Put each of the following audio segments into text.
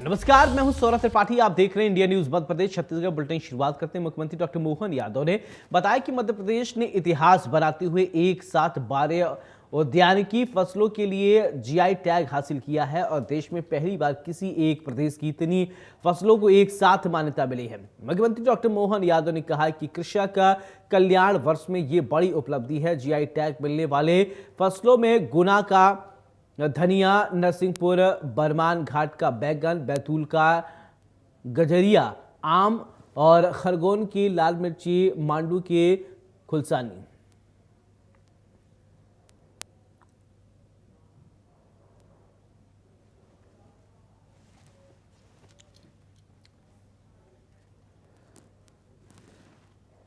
नमस्कार, मैं हूं सौरभ त्रिपाठी। आप देख रहे हैं India news Madhya Pradesh Chhattisgarh bulletin. शुरुआत करते हैं। मुख्यमंत्री डॉक्टर मोहन यादव ने बताया कि मध्य प्रदेश ने इतिहास बनाते हुए एक साथ 12 उद्यानिकी फसलों के लिए जीआई टैग हासिल किया है और देश में पहली बार किसी एक प्रदेश की इतनी फसलों को एक साथ मान्यता मिली है। मुख्यमंत्री डॉक्टर मोहन यादव ने कहा कि कृषक कल्याण वर्ष में ये बड़ी उपलब्धि है। जीआई टैग मिलने वाले फसलों में गुना का धनिया, नरसिंहपुर बरमान घाट का बैगन, बैतूल का गजरिया आम और खरगोन की लाल मिर्ची, मांडू के खुलसानी।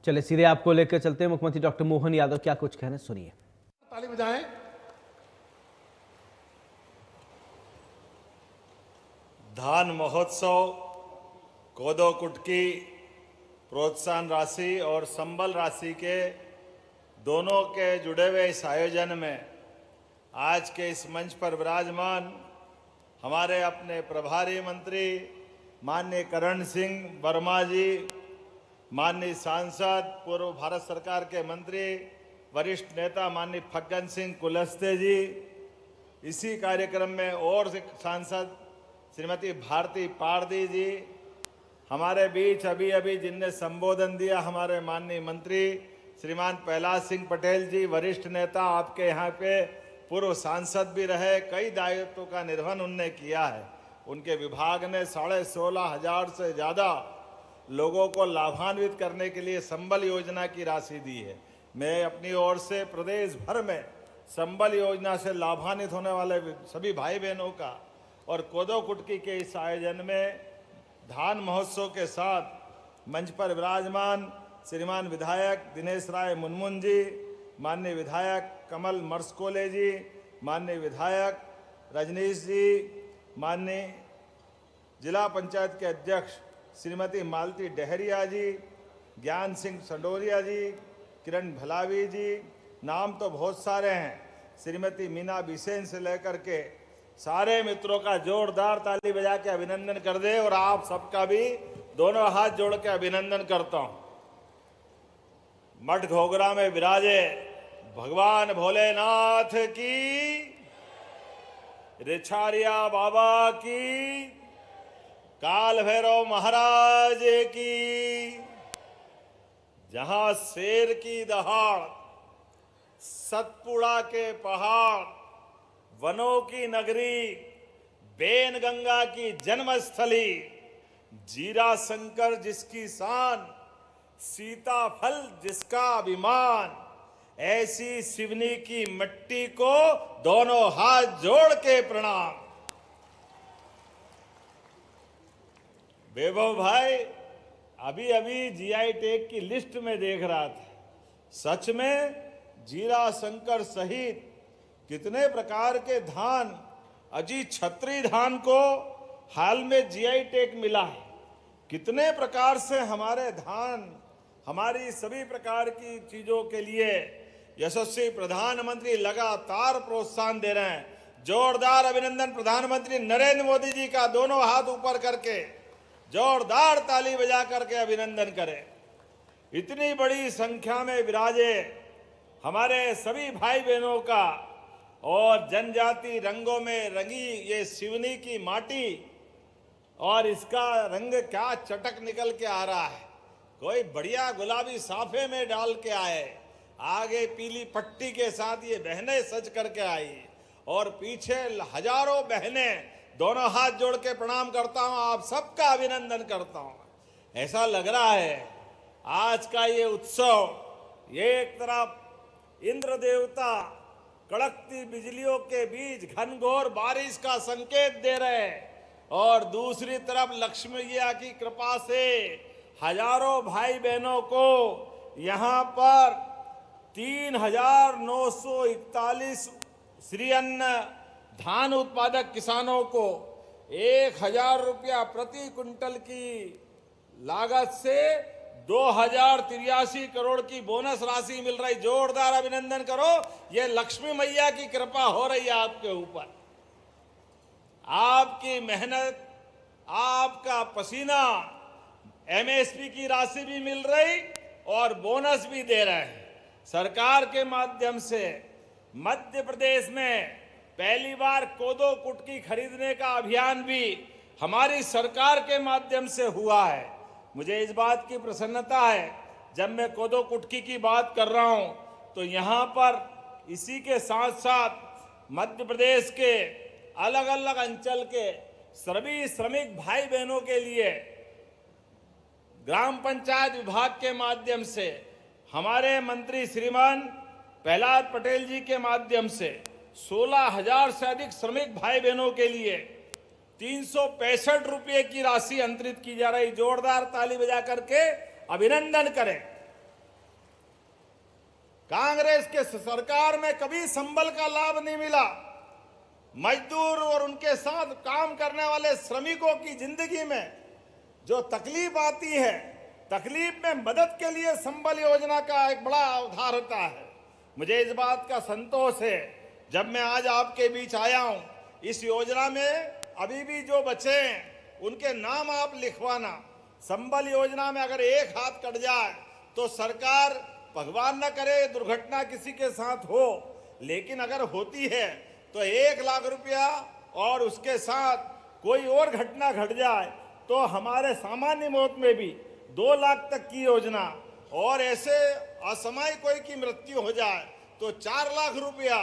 चले सीधे आपको लेकर चलते हैं। मुख्यमंत्री डॉक्टर मोहन यादव क्या कुछ कहना, सुनिए। ताली बजाएं। धान महोत्सव, कोदो कुटकी प्रोत्साहन राशि और संबल राशि के दोनों के जुड़े हुए इस आयोजन में आज के इस मंच पर विराजमान हमारे अपने प्रभारी मंत्री माननीय करण सिंह वर्मा जी, माननीय सांसद, पूर्व भारत सरकार के मंत्री, वरिष्ठ नेता माननीय फग्गन सिंह कुलस्ते जी, इसी कार्यक्रम में और सांसद श्रीमती भारती पारदी जी, हमारे बीच अभी अभी जिनने संबोधन दिया हमारे माननीय मंत्री श्रीमान प्रहलाद सिंह पटेल जी, वरिष्ठ नेता, आपके यहाँ पे पूर्व सांसद भी रहे, कई दायित्वों का निर्वहन उनने किया है। उनके विभाग ने 16,500 से ज़्यादा लोगों को लाभान्वित करने के लिए संबल योजना की राशि दी है। मैं अपनी ओर से प्रदेश भर में संबल योजना से लाभान्वित होने वाले सभी भाई बहनों का और कोदो कुटकी के इस आयोजन में धान महोत्सव के साथ मंच पर विराजमान श्रीमान विधायक दिनेश राय मुनमुन जी, माननीय विधायक कमल मर्सकोले जी, माननीय विधायक रजनीश जी, माननीय जिला पंचायत के अध्यक्ष श्रीमती मालती डहरिया जी, ज्ञान सिंह संडोरिया जी, किरण भलावी जी, नाम तो बहुत सारे हैं, श्रीमती मीना बिसेन से लेकर के सारे मित्रों का जोरदार ताली बजा के अभिनंदन कर दे और आप सबका भी दोनों हाथ जोड़ के अभिनंदन करता हूं। मठ घोगरा में विराजे भगवान भोलेनाथ की, रिछारिया बाबा की, काल भैरव महाराज की, जहां शेर की दहाड़, सतपुड़ा के पहाड़, वनों की नगरी, बेन गंगा की जन्मस्थली, जीरा शंकर जिसकी शान, सीताफल जिसका अभिमान, ऐसी सिवनी की मिट्टी को दोनों हाथ जोड़ के प्रणाम। वैभव भाई, अभी अभी जीआई टैग की लिस्ट में देख रहा था, सच में जीरा शंकर सहित कितने प्रकार के धान, अजीत छत्री धान को हाल में जीआई टैग मिला है। कितने प्रकार से हमारे धान हमारी सभी प्रकार की चीजों के लिए यशस्वी प्रधानमंत्री लगातार प्रोत्साहन दे रहे हैं। जोरदार अभिनंदन प्रधानमंत्री नरेंद्र मोदी जी का, दोनों हाथ ऊपर करके जोरदार ताली बजा करके अभिनंदन करें। इतनी बड़ी संख्या में विराजे हमारे सभी भाई बहनों का और जनजाति रंगों में रंगी ये सिवनी की माटी, और इसका रंग क्या चटक निकल के आ रहा है। कोई बढ़िया गुलाबी साफे में डाल के आए, आगे पीली पट्टी के साथ ये बहनें सज करके आई और पीछे हजारों बहनें, दोनों हाथ जोड़ के प्रणाम करता हूं, आप सबका अभिनंदन करता हूं। ऐसा लग रहा है आज का ये उत्सव, ये एक तरफ इंद्र देवता कड़कती बिजलियों के बीच घनघोर बारिश का संकेत दे रहे हैं और दूसरी तरफ लक्ष्मी मैया की कृपा से हजारों भाई बहनों को यहाँ पर 3,941 श्री अन्न धान उत्पादक किसानों को 1,000 रुपया प्रति कुंटल की लागत से 2,083 करोड़ की बोनस राशि मिल रही। जोरदार अभिनंदन करो, ये लक्ष्मी मैया की कृपा हो रही है आपके ऊपर। आपकी मेहनत आपका पसीना, एमएसपी की राशि भी मिल रही और बोनस भी दे रहे हैं। सरकार के माध्यम से मध्य प्रदेश में पहली बार कोदो कुटकी खरीदने का अभियान भी हमारी सरकार के माध्यम से हुआ है। मुझे इस बात की प्रसन्नता है, जब मैं कोदो कुटकी की बात कर रहा हूं तो यहां पर इसी के साथ साथ मध्य प्रदेश के अलग अलग अंचल के सभी श्रमिक भाई बहनों के लिए ग्राम पंचायत विभाग के माध्यम से हमारे मंत्री श्रीमान प्रहलाद पटेल जी के माध्यम से 16,000 से अधिक श्रमिक भाई बहनों के लिए 365 रुपये की राशि अंतरित की जा रही। जोरदार ताली बजा करके अभिनंदन करें। कांग्रेस के सरकार में कभी संबल का लाभ नहीं मिला। मजदूर और उनके साथ काम करने वाले श्रमिकों की जिंदगी में जो तकलीफ आती है, तकलीफ में मदद के लिए संबल योजना का एक बड़ा उधार होता है। मुझे इस बात का संतोष है, जब मैं आज आपके बीच आया हूं, इस योजना में अभी भी जो बचे हैं उनके नाम आप लिखवाना। संबल योजना में अगर एक हाथ कट जाए तो सरकार, भगवान न करे दुर्घटना किसी के साथ हो, लेकिन अगर होती है तो 1 लाख रुपया और उसके साथ कोई और घटना घट जाए तो हमारे सामान्य मौत में भी 2 लाख तक की योजना, और ऐसे असामयिक कोई की मृत्यु हो जाए तो 4 लाख रुपया,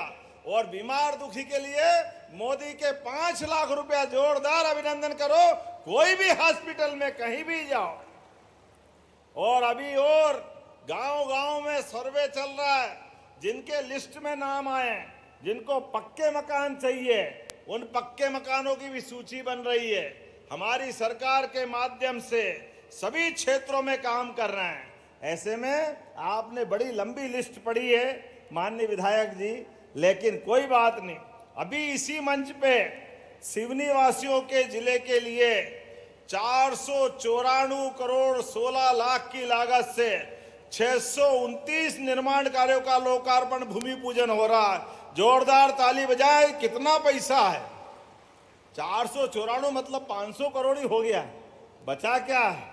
और बीमार दुखी के लिए मोदी के 5 लाख रुपया। जोरदार अभिनंदन करो। कोई भी हॉस्पिटल में कहीं भी जाओ। और अभी और गांव-गांव में सर्वे चल रहा है, जिनके लिस्ट में नाम आए, जिनको पक्के मकान चाहिए, उन पक्के मकानों की भी सूची बन रही है। हमारी सरकार के माध्यम से सभी क्षेत्रों में काम कर रहे हैं। ऐसे में आपने बड़ी लंबी लिस्ट पढ़ी है माननीय विधायक जी, लेकिन कोई बात नहीं। अभी इसी मंच पे सिवनी वासियों के जिले के लिए 494 करोड़ 16 लाख की लागत से 629 निर्माण कार्यों का लोकार्पण, भूमि पूजन हो रहा है। जोरदार ताली बजाए। कितना पैसा है? 494 मतलब 500 करोड़ ही हो गया है। बचा क्या है?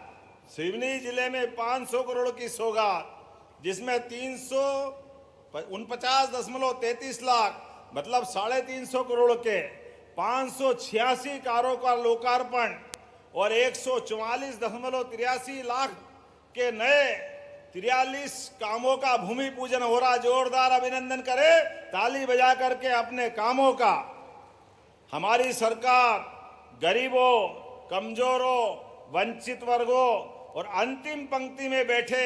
सिवनी जिले में 500 करोड़ की सौगात, जिसमें 349.33 लाख मतलब 350 करोड़ के 586 कारों का लोकार्पण और 144.83 लाख के नए 43 कामों का भूमि पूजन हो रहा। जोरदार अभिनंदन करें ताली बजा करके अपने कामों का। हमारी सरकार गरीबों, कमजोरों, वंचित वर्गों और अंतिम पंक्ति में बैठे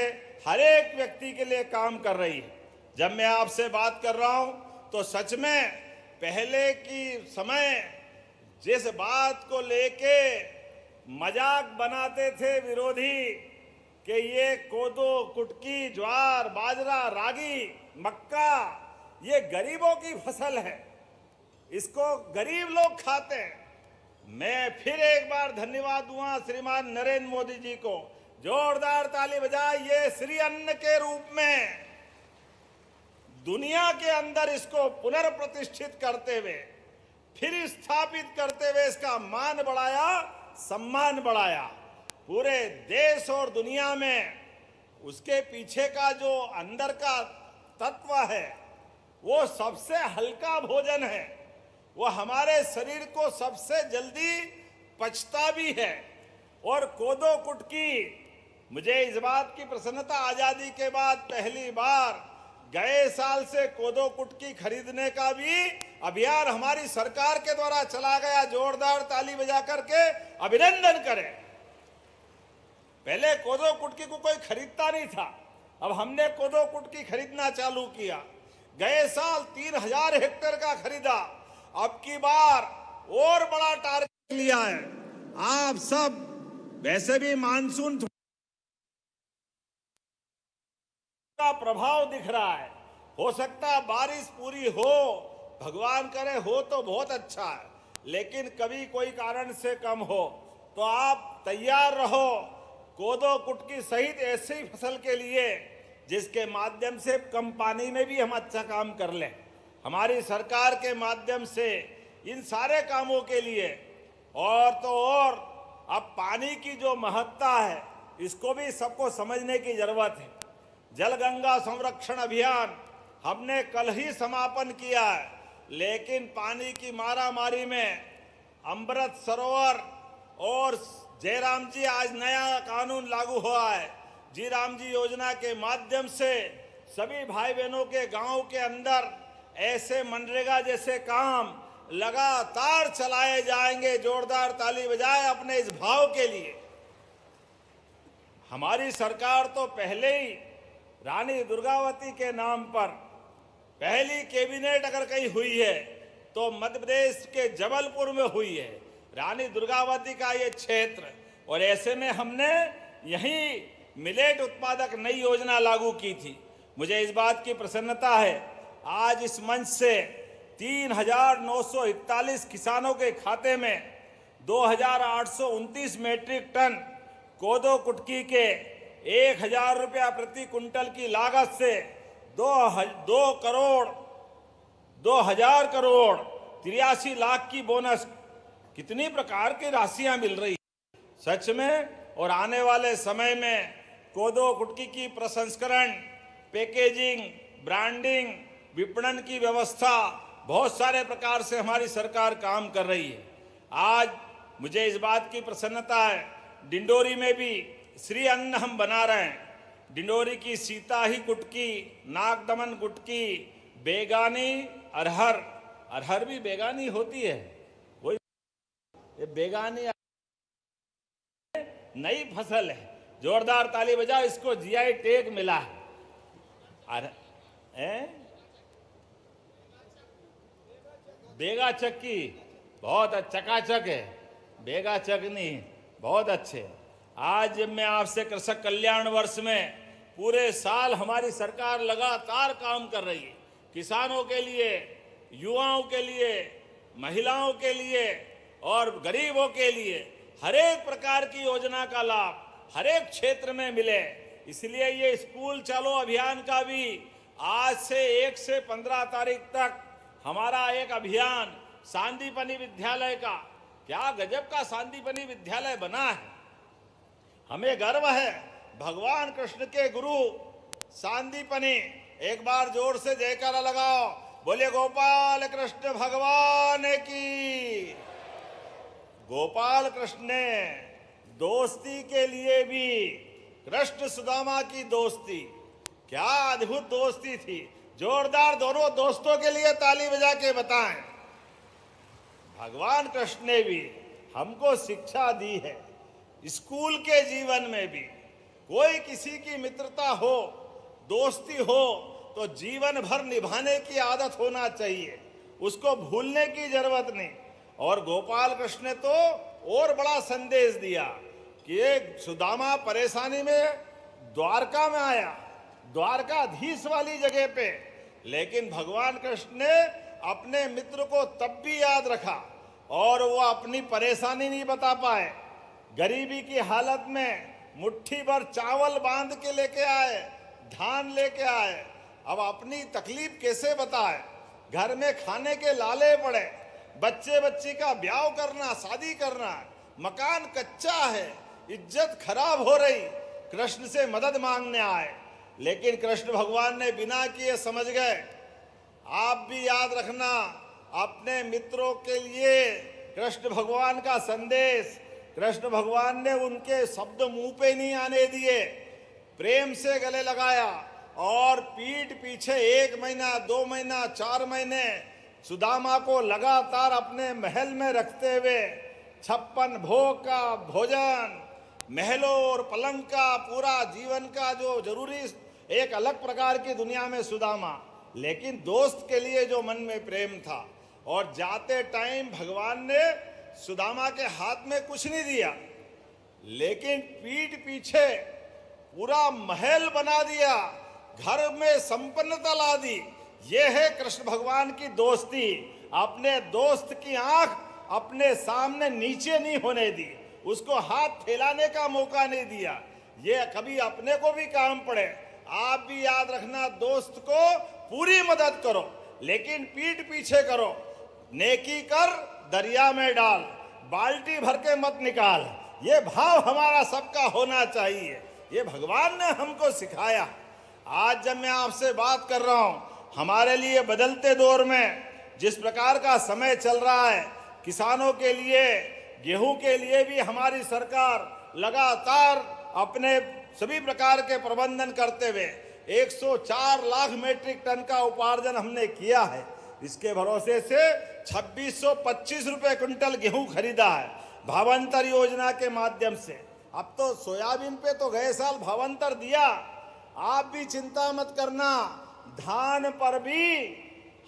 हर एक व्यक्ति के लिए काम कर रही है। जब मैं आपसे बात कर रहा हूं तो सच में पहले की समय जिस बात को लेके मजाक बनाते थे विरोधी कि ये कोदो, कुटकी, ज्वार, बाजरा, रागी, मक्का ये गरीबों की फसल है, इसको गरीब लोग खाते हैं। मैं फिर एक बार धन्यवाद दूंगा श्रीमान नरेंद्र मोदी जी को। जोरदार ताली बजाए। ये श्री अन्न के रूप में दुनिया के अंदर इसको पुनर्प्रतिष्ठित करते हुए, फिर स्थापित करते हुए इसका मान बढ़ाया, सम्मान बढ़ाया। पूरे देश और दुनिया में उसके पीछे का जो अंदर का तत्व है वो सबसे हल्का भोजन है, वो हमारे शरीर को सबसे जल्दी पचता भी है। और कोदो कुटकी, मुझे इस बात की प्रसन्नता, आजादी के बाद पहली बार गए साल से कोदो कुटकी खरीदने का भी अभियान हमारी सरकार के द्वारा चला गया। जोरदार ताली बजा करके अभिनंदन करें। पहले कोदो कुटकी को कोई खरीदता नहीं था, अब हमने कोदो कुटकी खरीदना चालू किया। गए साल 3000 हेक्टेयर का खरीदा, अब की बार और बड़ा टारगेट लिया है। आप सब वैसे भी मानसून का प्रभाव दिख रहा है, हो सकता है बारिश पूरी हो, भगवान करे हो तो बहुत अच्छा है, लेकिन कभी कोई कारण से कम हो तो आप तैयार रहो कोदो कुटकी सहित ऐसी फसल के लिए जिसके माध्यम से कम पानी में भी हम अच्छा काम कर लें। हमारी सरकार के माध्यम से इन सारे कामों के लिए और तो और अब पानी की जो महत्ता है इसको भी सबको समझने की जरूरत है। जल गंगा संरक्षण अभियान हमने कल ही समापन किया है, लेकिन पानी की मारामारी में अमृत सरोवर और जयराम जी आज नया कानून लागू हुआ है। जी राम जी योजना के माध्यम से सभी भाई बहनों के गांव के अंदर ऐसे मनरेगा जैसे काम लगातार चलाए जाएंगे। जोरदार ताली बजाएं अपने इस भाव के लिए। हमारी सरकार तो पहले ही रानी दुर्गावती के नाम पर पहली कैबिनेट अगर कहीं हुई है तो मध्य प्रदेश के जबलपुर में हुई है, रानी दुर्गावती का ये क्षेत्र। और ऐसे में हमने यहीं मिलेट उत्पादक नई योजना लागू की थी। मुझे इस बात की प्रसन्नता है आज इस मंच से 3,941 किसानों के खाते में 2,829 मीट्रिक टन कोदो कुटकी के 1,000 रुपया प्रति कुंटल की लागत से 2,000 करोड़ 83 लाख की बोनस, कितनी प्रकार की राशियां मिल रही सच में। और आने वाले समय में कोदो कुटकी की प्रसंस्करण, पैकेजिंग, ब्रांडिंग, विपणन की व्यवस्था बहुत सारे प्रकार से हमारी सरकार काम कर रही है। आज मुझे इस बात की प्रसन्नता है डिंडोरी में भी श्री अन्न हम बना रहे हैं। डिंडोरी की सीता ही कुटकी, नागदमन कुटकी, बेगानी अरहर, अरहर भी बेगानी होती है, वही ये बेगानी नई फसल है। जोरदार ताली बजाओ, इसको जीआई टैग मिला है। बेगा चक्की बहुत चकाचक है, बेगा चकनी बहुत अच्छे। आज मैं आपसे कृषक कल्याण वर्ष में पूरे साल हमारी सरकार लगातार काम कर रही है। किसानों के लिए, युवाओं के लिए, महिलाओं के लिए और गरीबों के लिए हर एक प्रकार की योजना का लाभ हर एक क्षेत्र में मिले। इसलिए ये स्कूल चलो अभियान का भी आज से 1 से 15 तारीख तक हमारा एक अभियान सांदीपनी विद्यालय का, क्या गजब का सांदीपनी विद्यालय बना है। हमें गर्व है भगवान कृष्ण के गुरु सांदीपनी। एक बार जोर से जयकारा लगाओ, बोले गोपाल कृष्ण भगवान की। गोपाल कृष्ण ने दोस्ती के लिए भी, कृष्ण सुदामा की दोस्ती, क्या अद्भुत दोस्ती थी। जोरदार दोनों दोस्तों के लिए ताली बजा के बताएं। भगवान कृष्ण ने भी हमको शिक्षा दी है। स्कूल के जीवन में भी कोई किसी की मित्रता हो, दोस्ती हो तो जीवन भर निभाने की आदत होना चाहिए, उसको भूलने की जरूरत नहीं। और गोपाल कृष्ण ने तो और बड़ा संदेश दिया कि एक सुदामा परेशानी में द्वारका में आया, द्वारकाधीश वाली जगह पे, लेकिन भगवान कृष्ण ने अपने मित्र को तब भी याद रखा और वो अपनी परेशानी नहीं बता पाए। गरीबी की हालत में मुट्ठी भर चावल बांध के लेके आए, धान लेके आए, अब अपनी तकलीफ कैसे बताए। घर में खाने के लाले पड़े, बच्चे का ब्याह करना, शादी करना, मकान कच्चा है, इज्जत खराब हो रही, कृष्ण से मदद मांगने आए। लेकिन कृष्ण भगवान ने बिना किए समझ गए। आप भी याद रखना, अपने मित्रों के लिए कृष्ण भगवान का संदेश, कृष्ण भगवान ने उनके शब्द मुंह पे नहीं आने दिए, प्रेम से गले लगाया और पीठ पीछे 1 महीना, 2 महीना, 4 महीने सुदामा को लगातार अपने महल में रखते हुए 56 भोग का भोजन, महलों और पलंग का पूरा जीवन का जो जरूरी, एक अलग प्रकार की दुनिया में सुदामा, लेकिन दोस्त के लिए जो मन में प्रेम था। और जाते टाइम भगवान ने सुदामा के हाथ में कुछ नहीं दिया, लेकिन पीठ पीछे पूरा महल बना दिया, घर में संपन्नता ला दी। ये है कृष्ण भगवान की दोस्ती। अपने दोस्त की आंख अपने सामने नीचे नहीं होने दी, उसको हाथ फैलाने का मौका नहीं दिया। ये कभी अपने को भी काम पड़े, आप भी याद रखना, दोस्त को पूरी मदद करो लेकिन पीठ पीछे करो। नेकी कर दरिया में डाल, बाल्टी भर के मत निकाल। ये भाव हमारा सबका होना चाहिए। ये भगवान ने हमको सिखाया। आज जब मैं आपसे बात कर रहा हूं, हमारे लिए बदलते दौर में जिस प्रकार का समय चल रहा है, किसानों के लिए, गेहूं के लिए भी हमारी सरकार लगातार अपने सभी प्रकार के प्रबंधन करते हुए 104 लाख मीट्रिक टन का उपार्जन हमने किया है। इसके भरोसे से 2625 रुपए क्विंटल गेहूं खरीदा है भावांतर योजना के माध्यम से। अब तो सोयाबीन पे तो गए साल भावांतर दिया, आप भी चिंता मत करना, धान पर भी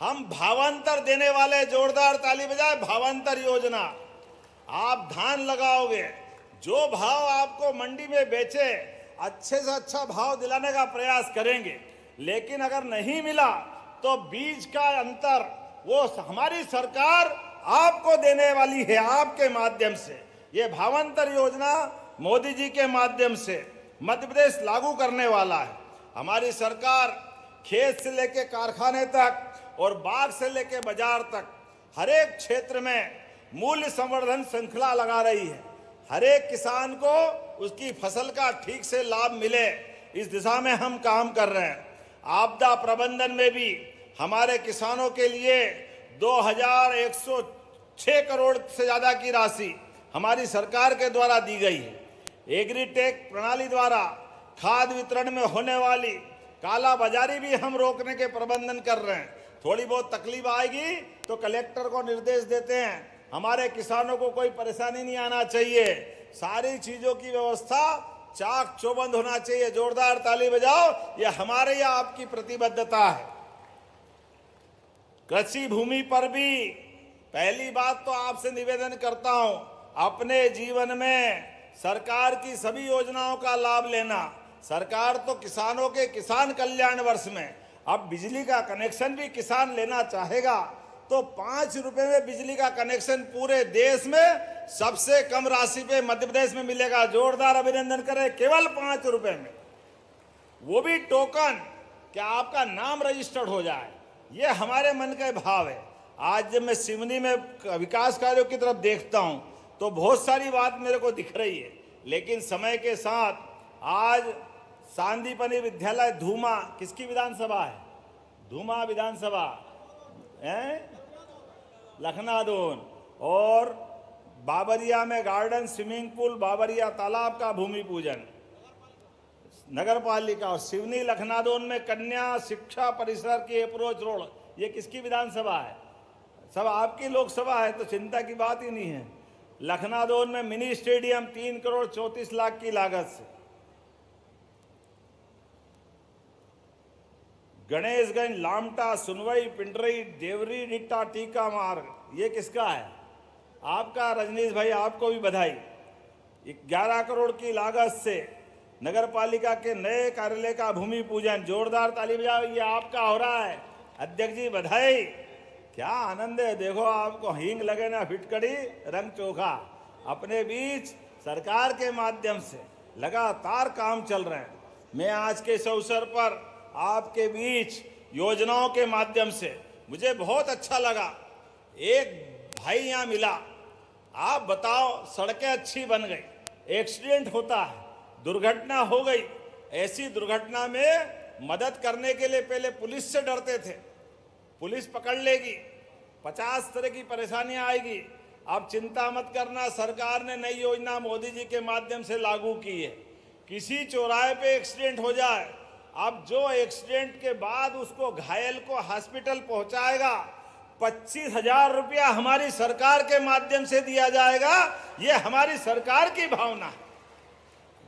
हम भावांतर देने वाले। जोरदार ताली बजाए, भावांतर योजना। आप धान लगाओगे, जो भाव आपको मंडी में बेचे, अच्छे से अच्छा भाव दिलाने का प्रयास करेंगे। लेकिन अगर नहीं मिला तो बीज का अंतर वो हमारी सरकार आपको देने वाली है, आपके माध्यम से। ये भावांतर योजना मोदी जी के माध्यम से मध्य प्रदेश लागू करने वाला है। हमारी सरकार खेत से लेके कारखाने तक और बाग से लेके बाजार तक हर एक क्षेत्र में मूल्य संवर्धन श्रृंखला लगा रही है। हर एक किसान को उसकी फसल का ठीक से लाभ मिले, इस दिशा में हम काम कर रहे हैं। आपदा प्रबंधन में भी हमारे किसानों के लिए 2106 करोड़ से ज्यादा की राशि हमारी सरकार के द्वारा दी गई है। एग्रीटेक प्रणाली द्वारा खाद वितरण में होने वाली काला बाजारी भी हम रोकने के प्रबंधन कर रहे हैं। थोड़ी बहुत तकलीफ आएगी तो कलेक्टर को निर्देश देते हैं, हमारे किसानों को कोई परेशानी नहीं आना चाहिए, सारी चीजों की व्यवस्था चाक चौबंद होना चाहिए। जोरदार ताली बजाओ, ये हमारे या आपकी प्रतिबद्धता है। कृषि भूमि पर भी पहली बात तो आपसे निवेदन करता हूं, अपने जीवन में सरकार की सभी योजनाओं का लाभ लेना। सरकार तो किसानों के किसान कल्याण वर्ष में अब बिजली का कनेक्शन भी किसान लेना चाहेगा तो 5 रुपए में बिजली का कनेक्शन पूरे देश में सबसे कम राशि पे मध्य प्रदेश में मिलेगा। जोरदार अभिनंदन करें, केवल 5 रुपए में, वो भी टोकन, क्या आपका नाम रजिस्टर्ड हो जाए। ये हमारे मन का भाव है। आज जब मैं सिवनी में विकास कार्यों की तरफ देखता हूं तो बहुत सारी बात मेरे को दिख रही है, लेकिन समय के साथ आज सांदीपनी विद्यालय धूमा किसकी विधानसभा है? धूमा विधानसभा है, लखनादोन, और बाबरिया में गार्डन, स्विमिंग पूल, बाबरिया तालाब का भूमि पूजन नगर पालिका, और सिवनी लखनादोन में कन्या शिक्षा परिसर की अप्रोच रोड, ये किसकी विधानसभा है? सब आपकी लोकसभा है, तो चिंता की बात ही नहीं है। लखनादोन में मिनी स्टेडियम 3 करोड़ 34 लाख की लागत से। गणेशगंज, लामटा, सुनवई, पिंडरई, देवरी, डिट्टा, टीका मार्ग, ये किसका है? आपका। रजनीश भाई, आपको भी बधाई। 11 करोड़ की लागत से नगर पालिका के नए कार्यालय का भूमि पूजन। जोरदार ताली बजाओ, ये आपका हो रहा है। अध्यक्ष जी बधाई। क्या आनंद है, देखो आपको हींग लगे ना फिटकड़ी, रंग चोखा। अपने बीच सरकार के माध्यम से लगातार काम चल रहे हैं। मैं आज के इस अवसर पर आपके बीच योजनाओं के माध्यम से मुझे बहुत अच्छा लगा। एक भाई यहाँ मिला, आप बताओ, सड़कें अच्छी बन गई, एक्सीडेंट होता है, दुर्घटना हो गई, ऐसी दुर्घटना में मदद करने के लिए पहले पुलिस से डरते थे, पुलिस पकड़ लेगी, 50 तरह की परेशानियां आएगी। अब चिंता मत करना, सरकार ने नई योजना मोदी जी के माध्यम से लागू की है। किसी चौराहे पे एक्सीडेंट हो जाए, अब जो एक्सीडेंट के बाद उसको घायल को हॉस्पिटल पहुंचाएगा, 25,000 रुपया हमारी सरकार के माध्यम से दिया जाएगा। ये हमारी सरकार की भावना है।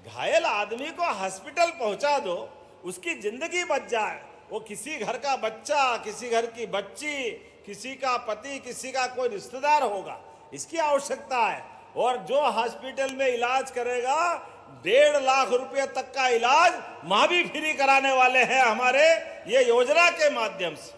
घायल आदमी को हॉस्पिटल पहुंचा दो, उसकी जिंदगी बच जाए। वो किसी घर का बच्चा, किसी घर की बच्ची, किसी का पति, किसी का कोई रिश्तेदार होगा, इसकी आवश्यकता है। और जो हॉस्पिटल में इलाज करेगा, 1.5 लाख रुपए तक का इलाज वहां भी फ्री कराने वाले हैं हमारे ये योजना के माध्यम से।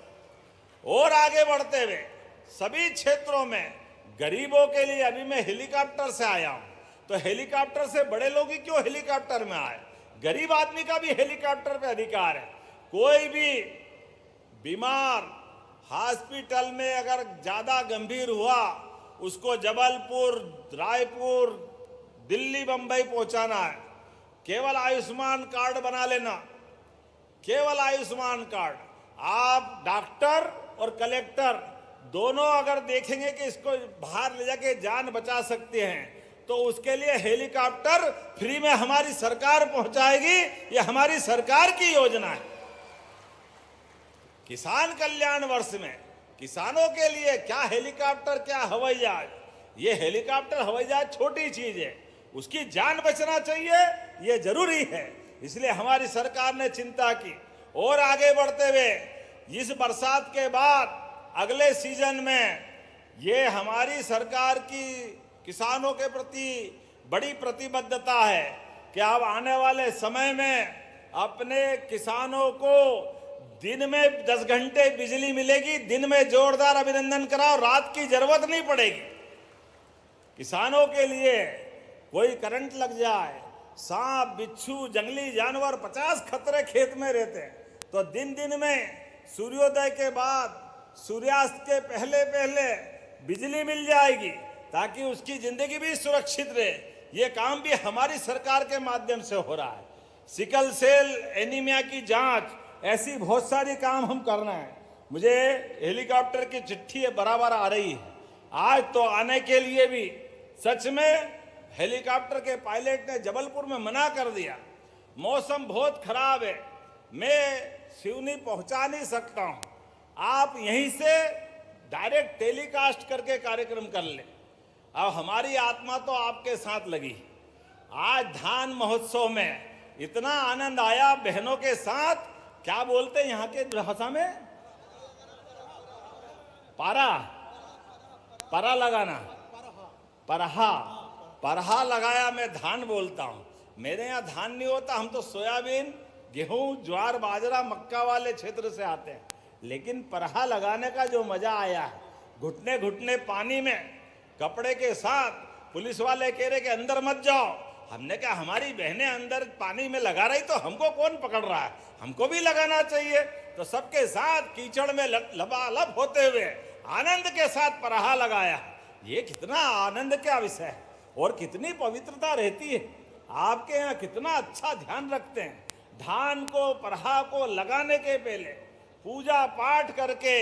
और आगे बढ़ते हुए सभी क्षेत्रों में गरीबों के लिए, अभी मैं हेलीकॉप्टर से आया हूं, तो हेलीकॉप्टर से बड़े लोग ही क्यों हेलीकॉप्टर में आए? गरीब आदमी का भी हेलीकॉप्टर पे अधिकार है। कोई भी बीमार हॉस्पिटल में अगर ज्यादा गंभीर हुआ, उसको जबलपुर, रायपुर, दिल्ली बंबई पहुंचाना है, केवल आयुष्मान कार्ड बना लेना, केवल आयुष्मान कार्ड। आप डॉक्टर और कलेक्टर दोनों अगर देखेंगे कि इसको बाहर ले जाके जान बचा सकते हैं तो उसके लिए हेलीकॉप्टर फ्री में हमारी सरकार पहुंचाएगी। ये हमारी सरकार की योजना है। किसान कल्याण वर्ष में किसानों के लिए क्या हेलीकॉप्टर, क्या हवाई जहाज। ये हेलीकॉप्टर हवाई जहाज छोटी चीज है, उसकी जान बचना चाहिए, ये जरूरी है। इसलिए हमारी सरकार ने चिंता की। और आगे बढ़ते हुए इस बरसात के बाद अगले सीजन में ये हमारी सरकार की किसानों के प्रति बड़ी प्रतिबद्धता है कि अब आने वाले समय में अपने किसानों को दिन में 10 घंटे बिजली मिलेगी। दिन में जोरदार अभिनंदन कराओ, रात की जरूरत नहीं पड़ेगी। किसानों के लिए कोई करंट लग जाए, सांप बिच्छू जंगली जानवर 50 खतरे खेत में रहते हैं, तो दिन दिन में सूर्योदय के बाद सूर्यास्त के पहले पहले बिजली मिल जाएगी ताकि उसकी जिंदगी भी सुरक्षित रहे। ये काम भी हमारी सरकार के माध्यम से हो रहा है। सिकल सेल एनीमिया की जांच, ऐसी बहुत सारी काम हम कर रहे हैं। मुझे हेलीकॉप्टर की चिट्ठी बराबर आ रही है। आज तो आने के लिए भी सच में हेलीकॉप्टर के पायलट ने जबलपुर में मना कर दिया, मौसम बहुत खराब है, मैं सिवनी पहुंचा नहीं सकता हूं। आप यहीं से डायरेक्ट टेलीकास्ट करके कार्यक्रम कर ले। अब हमारी आत्मा तो आपके साथ लगी। आज धान महोत्सव में इतना आनंद आया बहनों के साथ। क्या बोलते हैं यहाँ के भाषा में? पारा, परा लगाना, परहा, परहा लगाया। मैं धान बोलता हूँ, मेरे यहाँ धान नहीं होता। हम तो सोयाबीन, गेहूं, ज्वार, बाजरा, मक्का वाले क्षेत्र से आते हैं। लेकिन परहा लगाने का जो मजा आया है, घुटने घुटने पानी में कपड़े के साथ। पुलिस वाले कह रहे कि अंदर मत जाओ। हमने कहा हमारी बहनें अंदर पानी में लगा रही तो हमको कौन पकड़ रहा है, हमको भी लगाना चाहिए। तो सबके साथ कीचड़ में लबालब होते हुए आनंद के साथ परहा लगाया। ये कितना आनंद का विषय है और कितनी पवित्रता रहती है। आपके यहाँ कितना अच्छा ध्यान रखते हैं। धान को, परहा को लगाने के पहले पूजा पाठ करके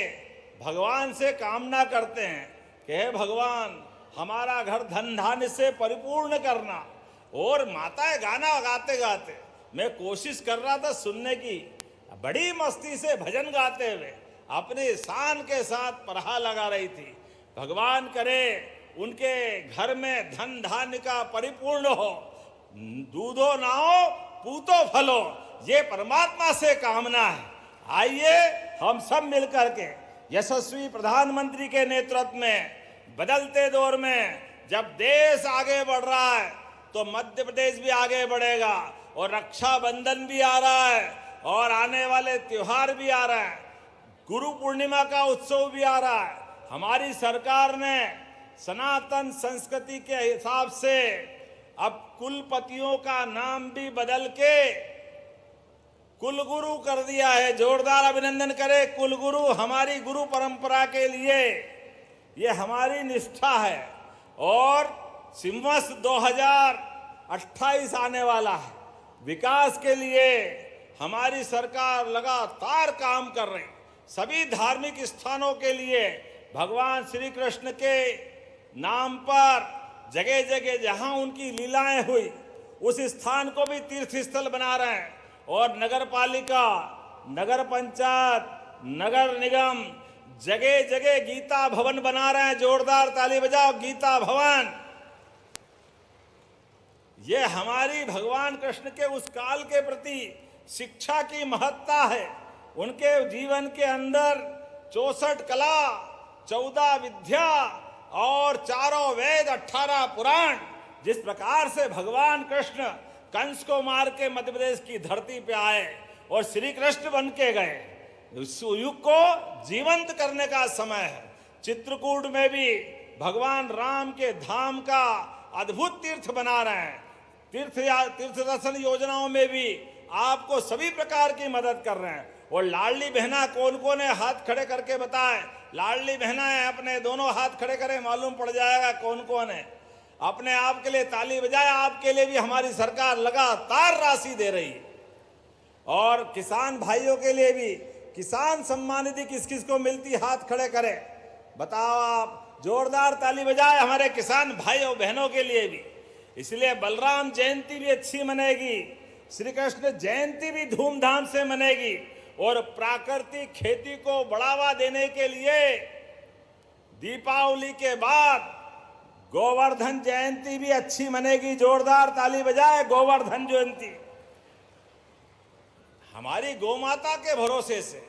भगवान से कामना करते हैं कि हे भगवान हमारा घर धन धान्य से परिपूर्ण करना। और माताएं गाना गाते गाते, मैं कोशिश कर रहा था सुनने की, बड़ी मस्ती से भजन गाते हुए अपने शान के साथ परहा लगा रही थी। भगवान करे उनके घर में धन धान्य का परिपूर्ण हो, दूधो नाओ पूतो फलो, ये परमात्मा से कामना है। आइए हम सब मिलकर के यशस्वी प्रधानमंत्री के नेतृत्व में बदलते दौर में जब देश आगे बढ़ रहा है तो मध्य प्रदेश भी आगे बढ़ेगा। और रक्षाबंधन भी आ रहा है और आने वाले त्योहार भी आ रहे हैं, गुरु पूर्णिमा का उत्सव भी आ रहा है। हमारी सरकार ने सनातन संस्कृति के हिसाब से अब कुलपतियों का नाम भी बदल के कुलगुरु कर दिया है। जोरदार अभिनंदन करें कुलगुरु। हमारी गुरु परंपरा के लिए ये हमारी निष्ठा है। और सिंवत्सर 2028 आने वाला है। विकास के लिए हमारी सरकार लगातार काम कर रही। सभी धार्मिक स्थानों के लिए भगवान श्री कृष्ण के नाम पर जगह जगह जहां उनकी लीलाएं हुई उस स्थान को भी तीर्थ स्थल बना रहे हैं। और नगर पालिका, नगर पंचायत, नगर निगम जगह जगह गीता भवन बना रहे हैं। जोरदार ताली बजाओ, गीता भवन। ये हमारी भगवान कृष्ण के उस काल के प्रति शिक्षा की महत्ता है। उनके जीवन के अंदर 64 कला, 14 विद्या और 4 वेद, 18 पुराण। जिस प्रकार से भगवान कृष्ण कंस को मार के मध्य प्रदेश की धरती पे आए और श्री कृष्ण बन के गए, उस युग को जीवंत करने का समय है। चित्रकूट में भी भगवान राम के धाम का अद्भुत तीर्थ बना रहे हैं। तीर्थ दर्शन योजनाओं में भी आपको सभी प्रकार की मदद कर रहे हैं। और लाडली बहना कौन कौन है, हाथ खड़े करके बताएं। लाडली बहना है अपने दोनों हाथ खड़े करें, मालूम पड़ जाएगा कौन कौन है। अपने आप के लिए ताली बजाए, आपके लिए भी हमारी सरकार लगातार राशि दे रही है। और किसान भाइयों के लिए भी किसान सम्मान निधि किस किस को मिलती, हाथ खड़े करें, बताओ आप। जोरदार ताली बजाए हमारे किसान भाइयों बहनों के लिए भी। इसलिए बलराम जयंती भी अच्छी मनेगी, श्री कृष्ण जयंती भी धूमधाम से मनेगी, और प्राकृतिक खेती को बढ़ावा देने के लिए दीपावली के बाद गोवर्धन जयंती भी अच्छी मनेगी। जोरदार ताली बजाए गोवर्धन जयंती। हमारी गौमाता के भरोसे से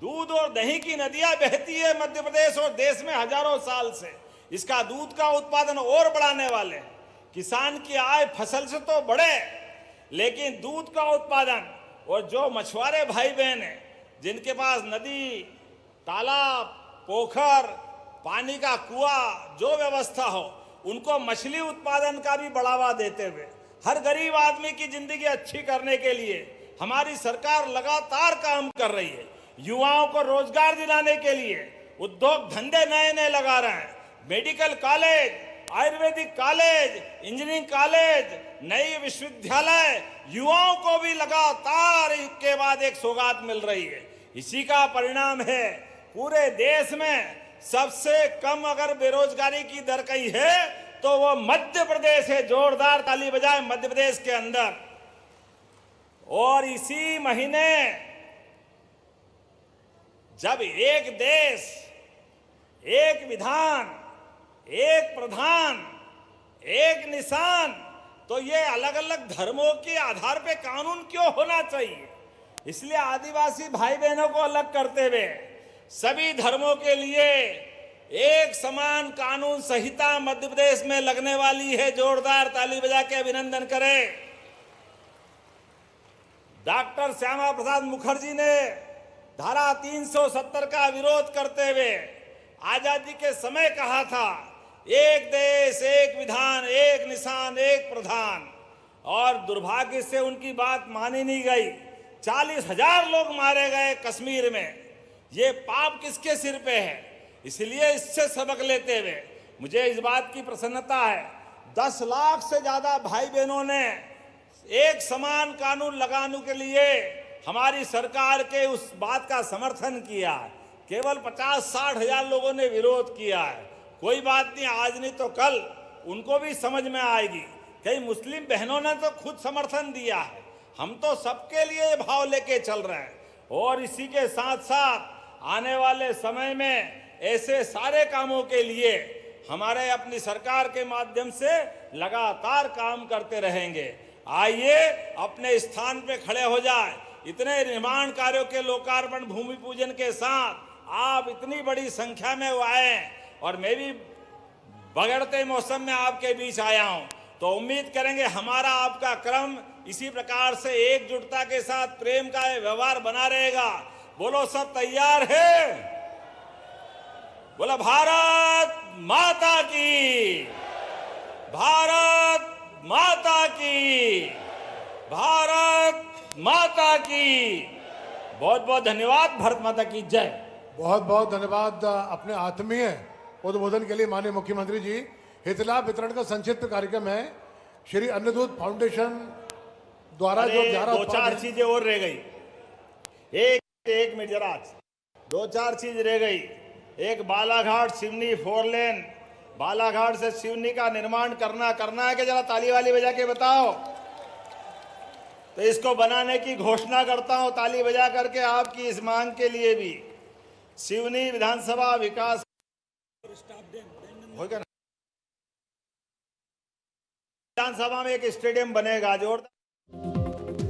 दूध और दही की नदियां बहती है मध्य प्रदेश और देश में हजारों साल से। इसका दूध का उत्पादन और बढ़ाने वाले हैं। किसान की आय फसल से तो बढ़े, लेकिन दूध का उत्पादन, और जो मछुआरे भाई बहन हैं जिनके पास नदी, तालाब, पोखर, पानी का कुआं, जो व्यवस्था हो, उनको मछली उत्पादन का भी बढ़ावा देते हुए हर गरीब आदमी की जिंदगी अच्छी करने के लिए हमारी सरकार लगातार काम कर रही है। युवाओं को रोजगार दिलाने के लिए उद्योग धंधे नए नए लगा रहे हैं। Medical college, Ayurvedic college, engineering college, नई विश्वविद्यालय, युवाओं को भी लगातार एक के बाद एक सौगात मिल रही है। इसी का परिणाम है पूरे देश में सबसे कम अगर बेरोजगारी की दर कहीं है तो वो मध्य प्रदेश है। जोरदार ताली बजाए मध्य प्रदेश के अंदर। और इसी महीने जब एक देश, एक विधान, एक प्रधान, एक निशान, तो ये अलग अलग धर्मों के आधार पे कानून क्यों होना चाहिए? इसलिए आदिवासी भाई बहनों को अलग करते हुए सभी धर्मों के लिए एक समान कानून संहिता मध्य प्रदेश में लगने वाली है। जोरदार ताली बजा के अभिनंदन करें। डॉक्टर श्यामा प्रसाद मुखर्जी ने धारा 370 का विरोध करते हुए आजादी के समय कहा था, एक देश, एक विधान, एक निशान, एक प्रधान। और दुर्भाग्य से उनकी बात मानी नहीं गई। 40,000 लोग मारे गए कश्मीर में। ये पाप किसके सिर पे है? इसलिए इससे सबक लेते हुए मुझे इस बात की प्रसन्नता है, 10 लाख से ज्यादा भाई बहनों ने एक समान कानून लगाने के लिए हमारी सरकार के उस बात का समर्थन किया है। केवल 50-60 हजार लोगों ने विरोध किया है। कोई बात नहीं, आज नहीं तो कल उनको भी समझ में आएगी। कई मुस्लिम बहनों ने तो खुद समर्थन दिया है। हम तो सबके लिए ये भाव लेके चल रहे हैं। और इसी के साथ साथ आने वाले समय में ऐसे सारे कामों के लिए हमारे अपनी सरकार के माध्यम से लगातार काम करते रहेंगे। आइए अपने स्थान पे खड़े हो जाए। इतने निर्माण कार्यों के लोकार्पण, भूमि पूजन के साथ आप इतनी बड़ी संख्या में आए, और मैं भी बगड़ते मौसम में आपके बीच आया हूं, तो उम्मीद करेंगे हमारा आपका क्रम इसी प्रकार से एकजुटता के साथ प्रेम का व्यवहार बना रहेगा। बोलो सब तैयार है? बोला भारत माता की, भारत माता की, भारत माता की। बहुत बहुत धन्यवाद। भारत माता की जय। बहुत बहुत धन्यवाद अपने आत्मीय उद्बोधन के लिए माननीय मुख्यमंत्री जी। हितलाभ वितरण का संक्षिप्त कार्यक्रम है। श्री अन्नदूत फाउंडेशन द्वारा जो 2-4 चीजें और रह गई। एक मिनट जरा, 2-4 चीज रह गई। एक बालाघाट सिवनी 4 लेन, बालाघाट से सिवनी का निर्माण करना है कि जरा ताली वाली बजा के बताओ। तो इसको बनाने की घोषणा करता हूं ताली बजा करके आपकी इस मांग के लिए भी। सिवनी विधानसभा विकास होगा ना, विधानसभा में एक स्टेडियम बनेगा जोरदार।